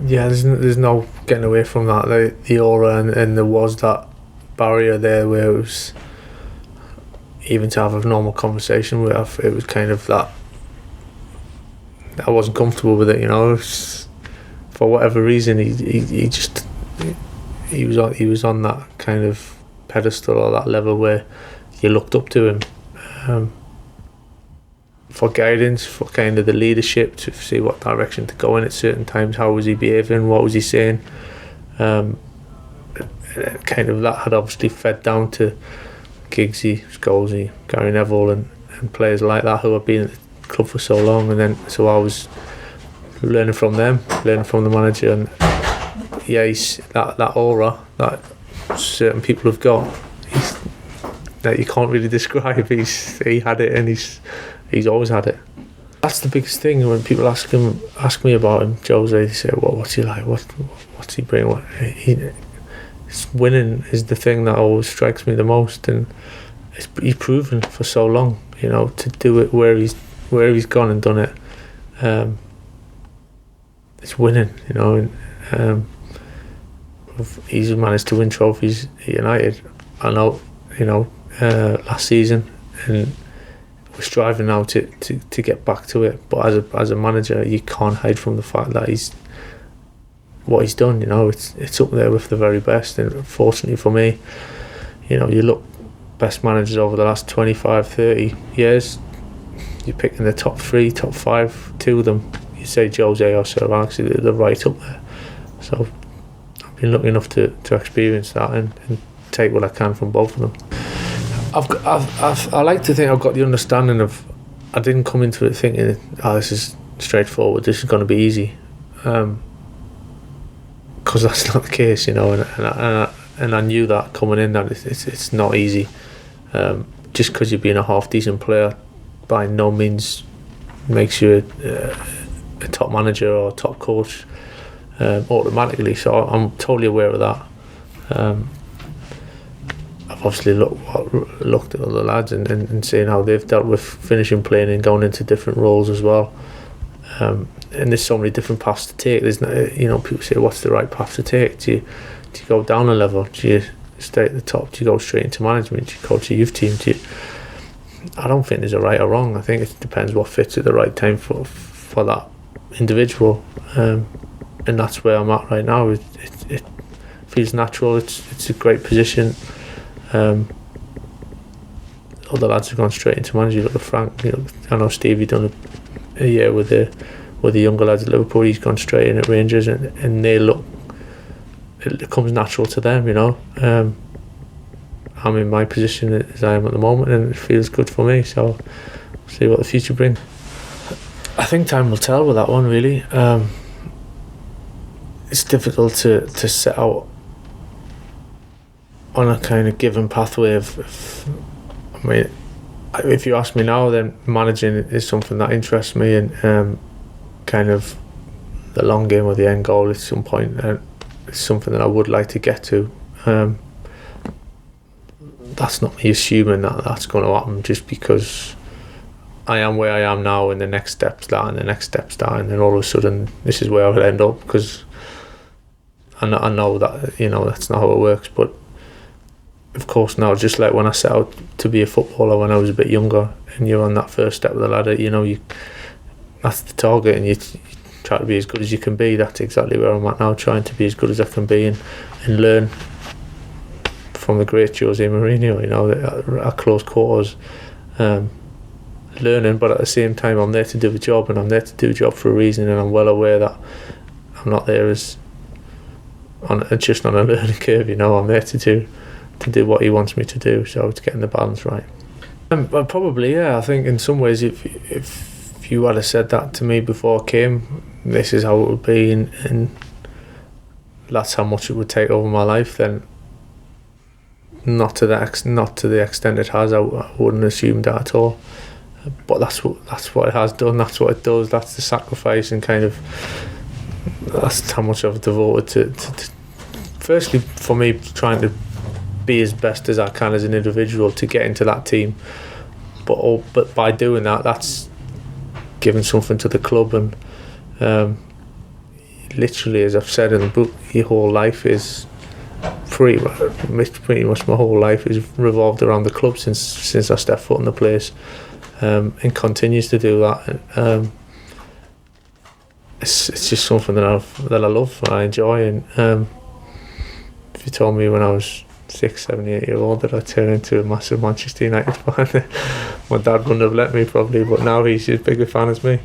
Yeah, there's no getting away from that. The aura, and there was that barrier there where it was, even to have a normal conversation with, it was kind of that I wasn't comfortable with it, you know. For whatever reason, he was on that kind of pedestal or that level where you looked up to him, for guidance, for kind of the leadership, to see what direction to go in at certain times. How was he behaving? What was he saying? Kind of that had obviously fed down to Giggsy, Scholesy, Gary Neville, and players like that who have been at the club for so long. And then so I was learning from them, learning from the manager, and yeah, he's that aura that certain people have got, that you can't really describe. He had it, and he's always had it. That's the biggest thing when people ask me about him, Jose. They say, "Well, what's he like? What's he bring? Winning is the thing that always strikes me the most, and he's proven for so long, you know, to do it where he's gone and done it. It's winning, you know, and he's managed to win trophies at United. I know, you know, last season, and we're striving now to get back to it. But as a manager, you can't hide from the fact that what he's done, you know, it's up there with the very best. And fortunately for me, you know, you look best managers over the last 25, 30 years, you're picking the top 3, top 5, 2 of them. You say Jose or Sir Alex, they're right up there. So I've been lucky enough to experience that and take what I can from both of them. I like to think I've got the understanding of, I didn't come into it thinking, this is straightforward, this is going to be easy. Because that's not the case, you know, and I knew that coming in, that it's not easy. Just because you're being a half decent player by no means makes you a top manager or top coach automatically. So I'm totally aware of that. I've obviously looked at other lads and seeing how they've dealt with finishing playing and going into different roles as well. And there's so many different paths to take. There's, you know, people say, what's the right path to take? Do you go down a level? Do you stay at the top? Do you go straight into management? Do you coach a youth team? I don't think there's a right or wrong. I think it depends what fits at the right time for that individual. And that's where I'm at right now. It feels natural. It's a great position. Other lads have gone straight into management. Look at Frank. You know, I know Stevie done a year with the younger lads at Liverpool. He's gone straight in at Rangers, and they look. It comes natural to them, you know. I'm in my position as I am at the moment, and it feels good for me. So, we'll see what the future brings. I think time will tell with that one. Really, it's difficult to set out on a kind of given pathway of I mean, if you ask me now, then managing is something that interests me, and kind of the long game or the end goal at some point, and it's something that I would like to get to. That's not me assuming that that's going to happen just because I am where I am now, and the next step's that, and the next step's that, and then all of a sudden this is where I will end up, because I know that, you know, that's not how it works. But of course now, just like when I set out to be a footballer when I was a bit younger, and you're on that first step of the ladder, you know, that's the target, and you try to be as good as you can be. That's exactly where I'm at now, trying to be as good as I can be and learn from the great Jose Mourinho, you know, at close quarters, learning, but at the same time I'm there to do a job, and I'm there to do a job for a reason, and I'm well aware that I'm not there just on a learning curve, you know. I'm there to do what he wants me to do, so it's getting the balance right. But probably, yeah, I think in some ways if you had said that to me before I came, this is how it would be, and that's how much it would take over my life, then not to the extent it has, I wouldn't assume that at all. But that's what it has done. That's what it does. That's the sacrifice, and kind of that's how much I've devoted to firstly for me trying to be as best as I can as an individual to get into that team. But by doing that, that's giving something to the club, and literally, as I've said in the book, your whole life is pretty much my whole life is revolved around the club since I stepped foot in the place, and continues to do that. It's just something that I love, I enjoy, and if you told me when I was 6, 7, 8 years old that I'd turn into a massive Manchester United fan, my dad wouldn't have let me probably, but now he's as big a fan as me.